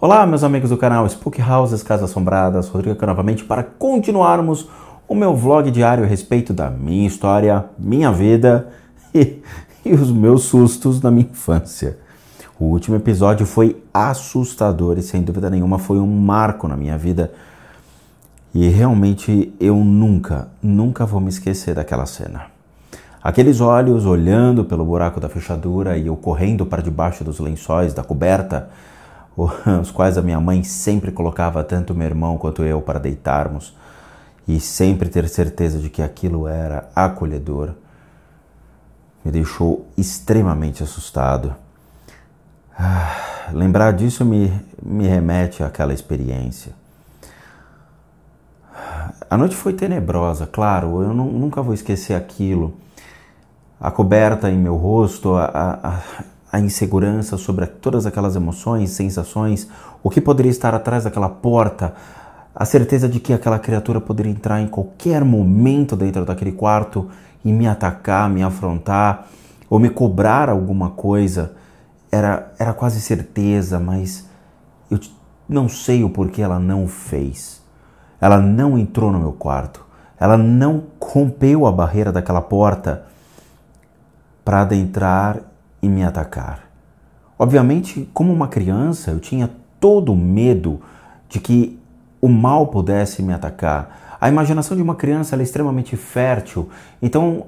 Olá, meus amigos do canal Spook Houses Casas Assombradas, Rodrigo aqui novamente para continuarmos o meu vlog diário a respeito da minha história, minha vida e os meus sustos na minha infância. O último episódio foi assustador e sem dúvida nenhuma foi um marco na minha vida e realmente eu nunca vou me esquecer daquela cena. Aqueles olhos olhando pelo buraco da fechadura e eu correndo para debaixo dos lençóis da coberta, os quais a minha mãe sempre colocava tanto meu irmão quanto eu para deitarmos e sempre ter certeza de que aquilo era acolhedor, me deixou extremamente assustado. Lembrar disso me remete àquela experiência. A noite foi tenebrosa, claro, eu nunca vou esquecer aquilo. A coberta em meu rosto, a insegurança sobre todas aquelas emoções, sensações, o que poderia estar atrás daquela porta, a certeza de que aquela criatura poderia entrar em qualquer momento dentro daquele quarto e me atacar, me afrontar ou me cobrar alguma coisa, era quase certeza, mas eu não sei o porquê ela não fez. Ela não entrou no meu quarto, ela não rompeu a barreira daquela porta para adentrar e me atacar. Obviamente, como uma criança, eu tinha todo o medo de que o mal pudesse me atacar. A imaginação de uma criança ela é extremamente fértil. Então,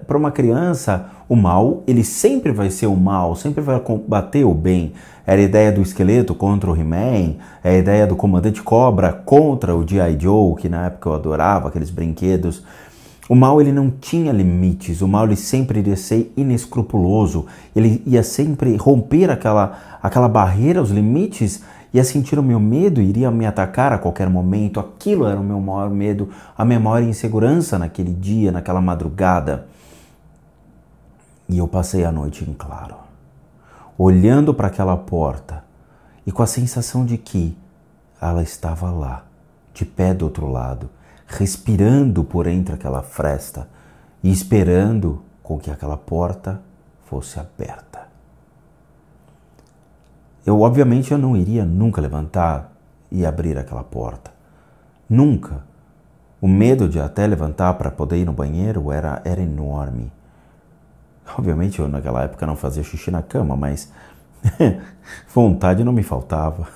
para uma criança, o mal, ele sempre vai ser o mal, sempre vai combater o bem. Era a ideia do esqueleto contra o He-Man, é a ideia do Comandante Cobra contra o G.I. Joe, que na época eu adorava, aqueles brinquedos. O mal ele não tinha limites, o mal ele sempre iria ser inescrupuloso, ele ia sempre romper aquela barreira, os limites, ia sentir o meu medo, iria me atacar a qualquer momento. Aquilo era o meu maior medo, a minha maior insegurança naquele dia, naquela madrugada. E eu passei a noite em claro, olhando para aquela porta e com a sensação de que ela estava lá, de pé do outro lado, respirando por entre aquela fresta e esperando com que aquela porta fosse aberta. Obviamente eu não iria nunca levantar e abrir aquela porta. Nunca. O medo de até levantar para poder ir no banheiro era enorme. Obviamente eu naquela época não fazia xixi na cama, mas vontade não me faltava.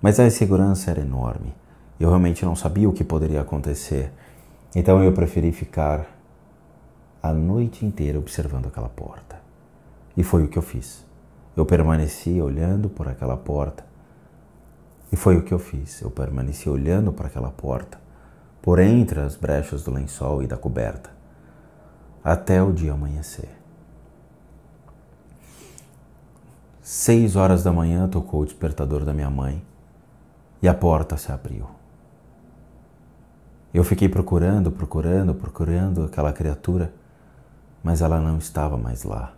Mas a insegurança era enorme. Eu realmente não sabia o que poderia acontecer. Então eu preferi ficar a noite inteira observando aquela porta. E foi o que eu fiz. Eu permaneci olhando por aquela porta. E foi o que eu fiz. Eu permaneci olhando para aquela porta, por entre as brechas do lençol e da coberta, até o dia amanhecer. 6 horas da manhã tocou o despertador da minha mãe e a porta se abriu. Eu fiquei procurando aquela criatura, mas ela não estava mais lá.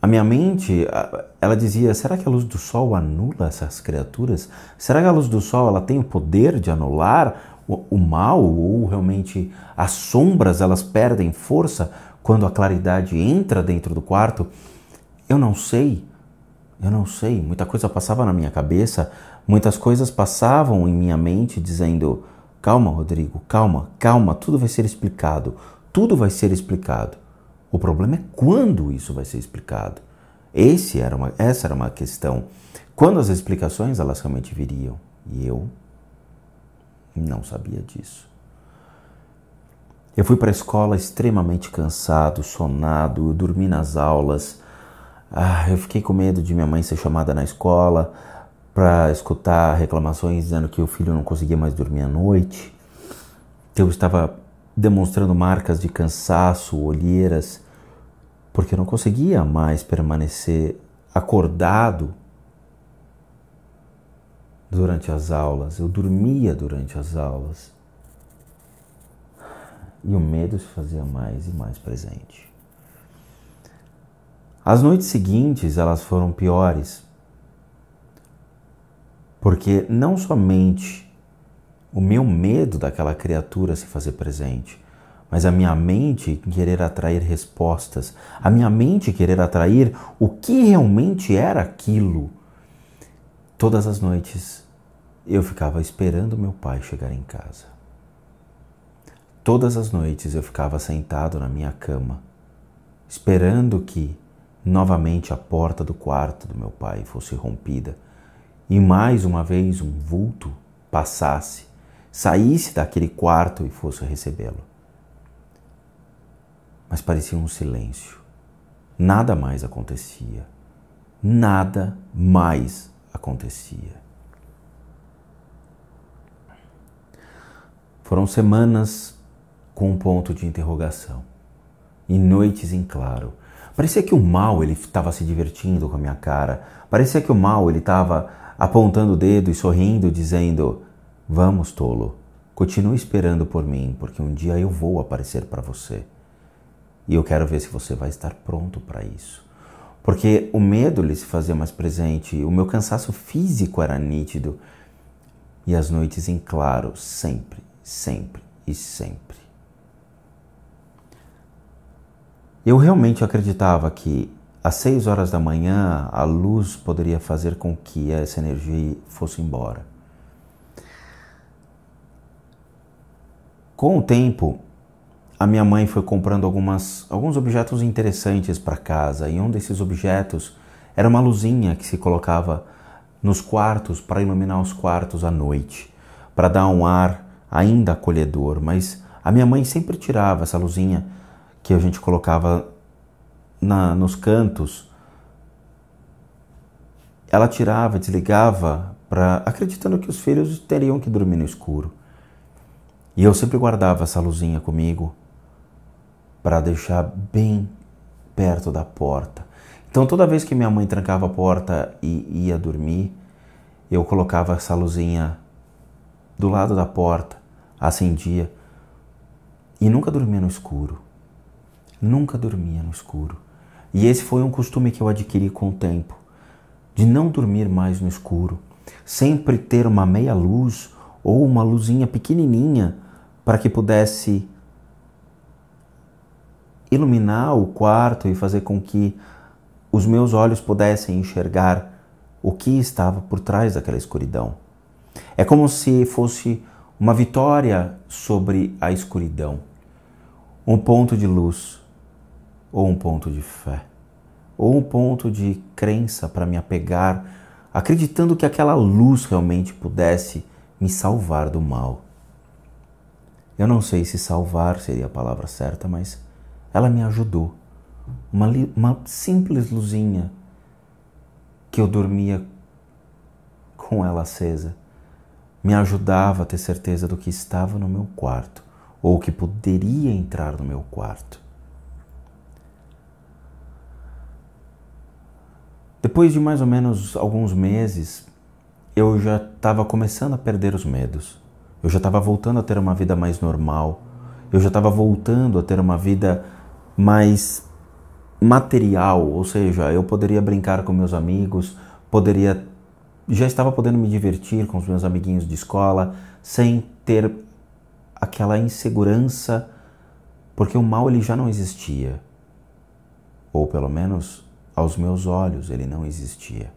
A minha mente, ela dizia, será que a luz do sol anula essas criaturas? Será que a luz do sol ela tem o poder de anular o mal? Ou realmente as sombras elas perdem força quando a claridade entra dentro do quarto? Eu não sei. Muita coisa passava na minha cabeça, muitas coisas passavam em minha mente dizendo, calma, Rodrigo, calma, tudo vai ser explicado. O problema é quando isso vai ser explicado. Essa era uma questão. Quando as explicações elas realmente viriam. E eu não sabia disso. Eu fui para a escola extremamente cansado, sonado, eu dormi nas aulas. Eu fiquei com medo de minha mãe ser chamada na escola para escutar reclamações dizendo que o filho não conseguia mais dormir à noite. Eu estava demonstrando marcas de cansaço, olheiras, porque eu não conseguia mais permanecer acordado durante as aulas. Eu dormia durante as aulas. E o medo se fazia mais e mais presente. As noites seguintes, elas foram piores, porque não somente o meu medo daquela criatura se fazer presente, mas a minha mente querer atrair respostas, a minha mente querer atrair o que realmente era aquilo. Todas as noites eu ficava esperando meu pai chegar em casa. Todas as noites eu ficava sentado na minha cama, esperando que novamente a porta do quarto do meu pai fosse rompida e mais uma vez um vulto passasse, saísse daquele quarto e fosse recebê-lo. Mas parecia um silêncio. Nada mais acontecia. Nada mais acontecia. Foram semanas com um ponto de interrogação e noites em claro. Parecia que o mal ele estava se divertindo com a minha cara. Parecia que o mal ele estava apontando o dedo e sorrindo, dizendo: vamos, tolo, continue esperando por mim, porque um dia eu vou aparecer para você. E eu quero ver se você vai estar pronto para isso. Porque o medo ele se fazia mais presente, o meu cansaço físico era nítido. E as noites em claro, sempre, sempre e sempre. Eu realmente acreditava que às 6 horas da manhã a luz poderia fazer com que essa energia fosse embora. Com o tempo, a minha mãe foi comprando alguns objetos interessantes para casa, e um desses objetos era uma luzinha que se colocava nos quartos para iluminar os quartos à noite, para dar um ar ainda acolhedor. Mas a minha mãe sempre tirava essa luzinha que a gente colocava nos cantos. Ela tirava, desligava, acreditando que os filhos teriam que dormir no escuro. E eu sempre guardava essa luzinha comigo para deixar bem perto da porta. Então toda vez que minha mãe trancava a porta e ia dormir, eu colocava essa luzinha do lado da porta, acendia e nunca dormia no escuro. Nunca dormia no escuro. E esse foi um costume que eu adquiri com o tempo, de não dormir mais no escuro. Sempre ter uma meia luz ou uma luzinha pequenininha para que pudesse iluminar o quarto e fazer com que os meus olhos pudessem enxergar o que estava por trás daquela escuridão. É como se fosse uma vitória sobre a escuridão, um ponto de luz, ou um ponto de fé, ou um ponto de crença para me apegar, acreditando que aquela luz realmente pudesse me salvar do mal. Eu não sei se salvar seria a palavra certa, mas ela me ajudou. Uma simples luzinha que eu dormia com ela acesa me ajudava a ter certeza do que estava no meu quarto ou que poderia entrar no meu quarto. Depois de mais ou menos alguns meses, eu já estava começando a perder os medos. Eu já estava voltando a ter uma vida mais normal. Eu já estava voltando a ter uma vida mais material, ou seja, eu poderia brincar com meus amigos, já estava podendo me divertir com os meus amiguinhos de escola, sem ter aquela insegurança, porque o mal ele já não existia, ou pelo menos aos meus olhos ele não existia.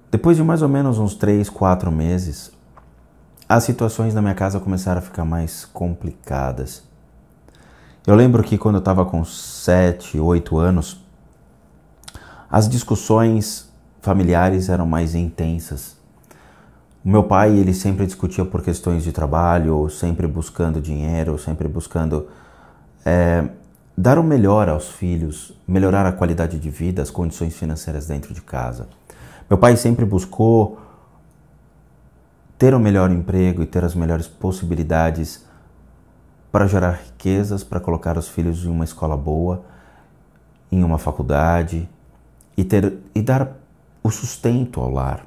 Depois de mais ou menos uns 3, 4 meses, as situações na minha casa começaram a ficar mais complicadas. Eu lembro que quando eu estava com 7, 8 anos, as discussões familiares eram mais intensas. O meu pai, ele sempre discutia por questões de trabalho, sempre buscando dinheiro, sempre buscando dar o melhor aos filhos, melhorar a qualidade de vida, as condições financeiras dentro de casa. Meu pai sempre buscou ter o melhor emprego e ter as melhores possibilidades para gerar riquezas, para colocar os filhos em uma escola boa, em uma faculdade e dar o sustento ao lar.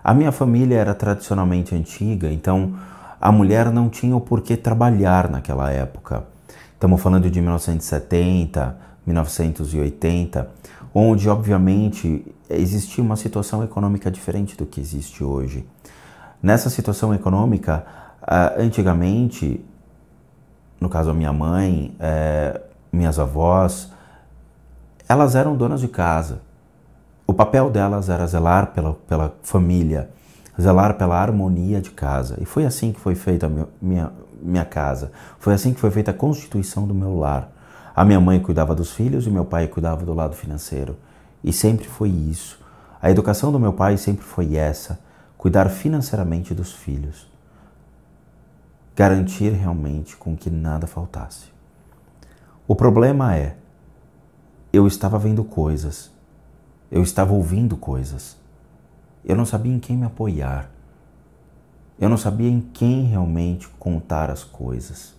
A minha família era tradicionalmente antiga, então a mulher não tinha o porquê trabalhar naquela época. Estamos falando de 1970, 1980, onde obviamente existia uma situação econômica diferente do que existe hoje. Nessa situação econômica, antigamente, no caso a minha mãe, minhas avós, elas eram donas de casa. O papel delas era zelar pela família, zelar pela harmonia de casa. E foi assim que foi feita a minha casa. Foi assim que foi feita a constituição do meu lar. A minha mãe cuidava dos filhos e meu pai cuidava do lado financeiro. E sempre foi isso. A educação do meu pai sempre foi essa: cuidar financeiramente dos filhos. Garantir realmente com que nada faltasse. O problema é, eu estava vendo coisas, eu estava ouvindo coisas, eu não sabia em quem me apoiar, eu não sabia em quem realmente contar as coisas,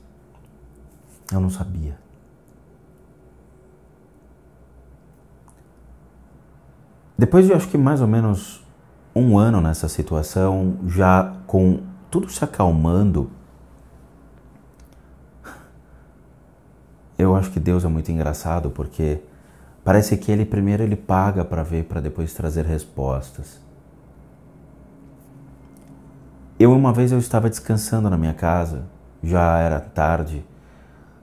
eu não sabia. Depois de acho que mais ou menos um ano nessa situação, já com tudo se acalmando, eu acho que Deus é muito engraçado, porque parece que Ele primeiro Ele paga para ver, para depois trazer respostas. Uma vez eu estava descansando na minha casa, já era tarde,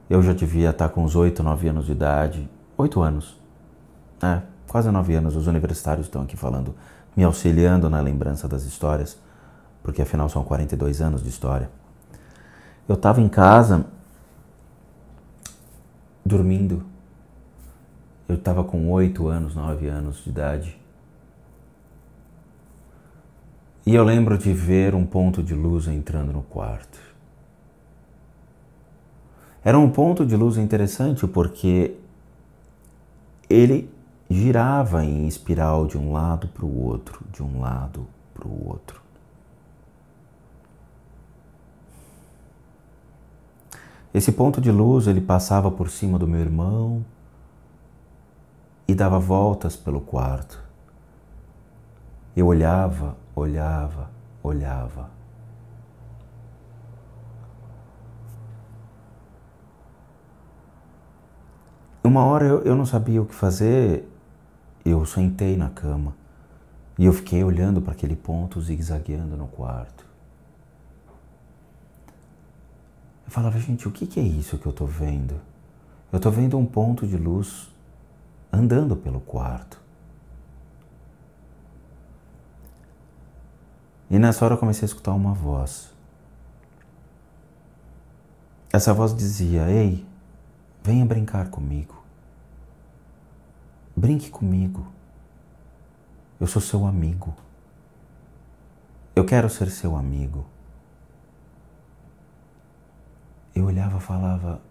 eu já devia estar com uns 8, 9 anos de idade, 8 anos, quase 9 anos, os universitários estão aqui falando, me auxiliando na lembrança das histórias, porque afinal são 42 anos de história. Eu estava em casa, dormindo. Eu estava com 8 anos, 9 anos de idade. E eu lembro de ver um ponto de luz entrando no quarto. Era um ponto de luz interessante porque ele girava em espiral de um lado para o outro, de um lado para o outro. Esse ponto de luz, ele passava por cima do meu irmão e dava voltas pelo quarto. Eu olhava, olhava, olhava. Uma hora eu não sabia o que fazer, eu sentei na cama e eu fiquei olhando para aquele ponto zigue-zagueando no quarto. Eu falava, gente, o que é isso que eu estou vendo? Eu estou vendo um ponto de luz andando pelo quarto. E nessa hora eu comecei a escutar uma voz. Essa voz dizia, ei, venha brincar comigo. Brinque comigo. Eu sou seu amigo. Eu quero ser seu amigo. Eu olhava e falava,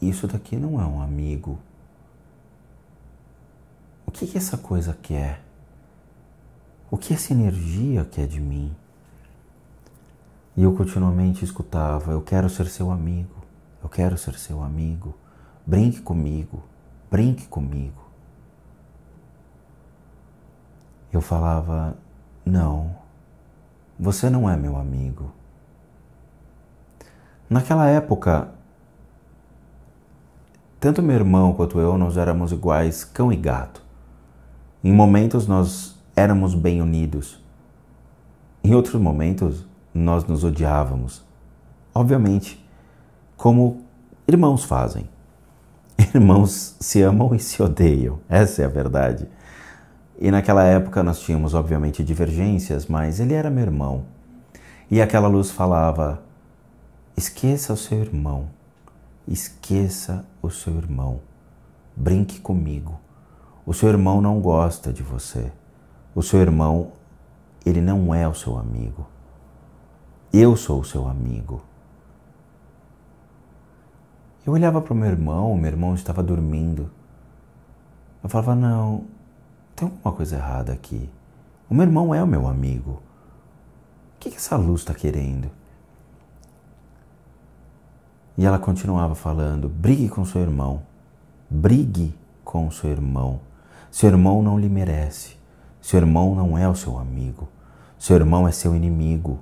isso daqui não é um amigo. O que essa coisa quer? O que essa energia quer de mim? E eu continuamente escutava, eu quero ser seu amigo, eu quero ser seu amigo, brinque comigo, brinque comigo. Eu falava, não, você não é meu amigo. Naquela época, tanto meu irmão quanto eu, nós éramos iguais cão e gato. Em momentos nós éramos bem unidos. Em outros momentos nós nos odiávamos. Obviamente, como irmãos fazem. Irmãos se amam e se odeiam. Essa é a verdade. E naquela época nós tínhamos, obviamente, divergências, mas ele era meu irmão. E aquela luz falava, esqueça o seu irmão. Esqueça o seu irmão. Brinque comigo. O seu irmão não gosta de você. O seu irmão, ele não é o seu amigo. Eu sou o seu amigo. Eu olhava para o meu irmão estava dormindo. Eu falava, não, tem alguma coisa errada aqui. O meu irmão é o meu amigo. O que essa luz está querendo? E ela continuava falando, brigue com seu irmão. Brigue com seu irmão. Seu irmão não lhe merece. Seu irmão não é o seu amigo. Seu irmão é seu inimigo.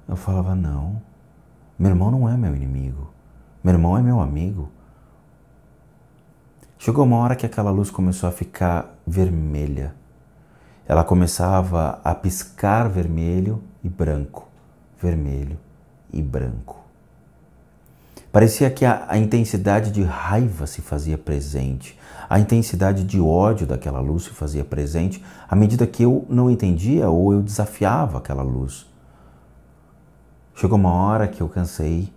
Eu falava, não, meu irmão não é meu inimigo. Meu irmão é meu amigo. Chegou uma hora que aquela luz começou a ficar vermelha. Ela começava a piscar vermelho e branco. vermelho e branco. Parecia que a intensidade de raiva se fazia presente, a intensidade de ódio daquela luz se fazia presente à medida que eu não entendia ou eu desafiava aquela luz. Chegou uma hora que eu cansei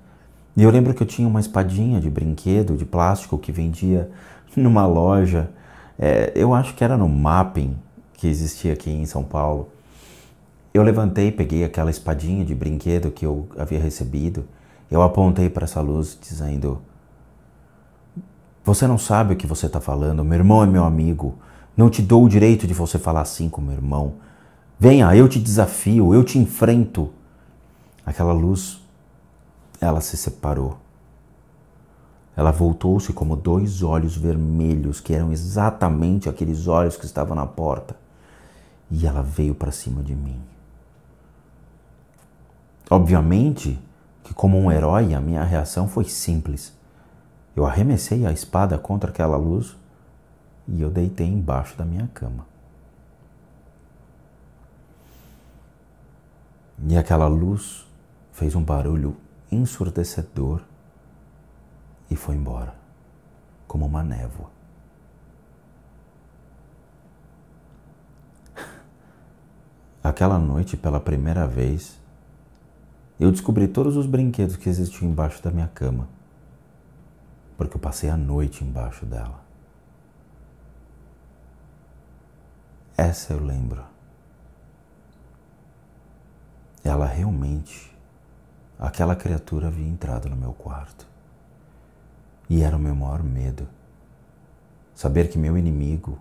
e eu lembro que eu tinha uma espadinha de brinquedo, de plástico que vendia numa loja, eu acho que era no Mapping, que existia aqui em São Paulo. Eu levantei, peguei aquela espadinha de brinquedo que eu havia recebido, eu apontei para essa luz dizendo: você não sabe o que você está falando, meu irmão é meu amigo, não te dou o direito de você falar assim com meu irmão. Venha, eu te desafio, eu te enfrento. Aquela luz, ela se separou. Ela voltou-se como dois olhos vermelhos, que eram exatamente aqueles olhos que estavam na porta. E ela veio para cima de mim. Obviamente que, como um herói, a minha reação foi simples. Eu arremessei a espada contra aquela luz e eu deitei embaixo da minha cama. E aquela luz fez um barulho ensurdecedor e foi embora, como uma névoa. Aquela noite, pela primeira vez, eu descobri todos os brinquedos que existiam embaixo da minha cama, porque eu passei a noite embaixo dela. Essa eu lembro. Ela realmente, aquela criatura havia entrado no meu quarto. E era o meu maior medo. Saber que meu inimigo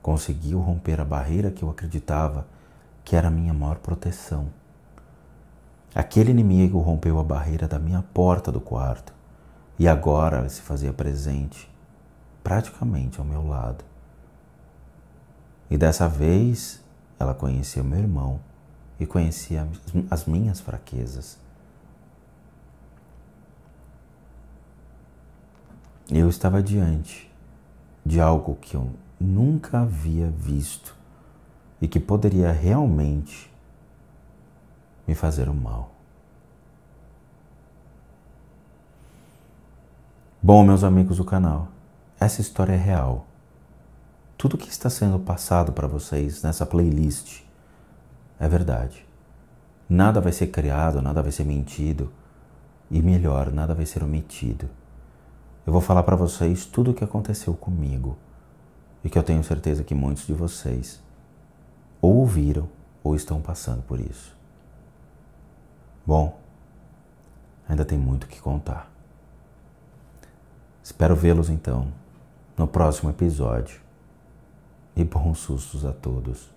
conseguiu romper a barreira que eu acreditava que era a minha maior proteção. Aquele inimigo rompeu a barreira da minha porta do quarto e agora ela se fazia presente, praticamente ao meu lado. E dessa vez ela conhecia meu irmão e conhecia as minhas fraquezas. Eu estava diante de algo que eu nunca havia visto e que poderia realmente me fazer o mal. Bom, meus amigos do canal, essa história é real. Tudo que está sendo passado para vocês nessa playlist é verdade. Nada vai ser criado, nada vai ser mentido e melhor, nada vai ser omitido. Eu vou falar para vocês tudo o que aconteceu comigo e que eu tenho certeza que muitos de vocês ou ouviram ou estão passando por isso. Bom, ainda tem muito o que contar. Espero vê-los então no próximo episódio e bons sustos a todos.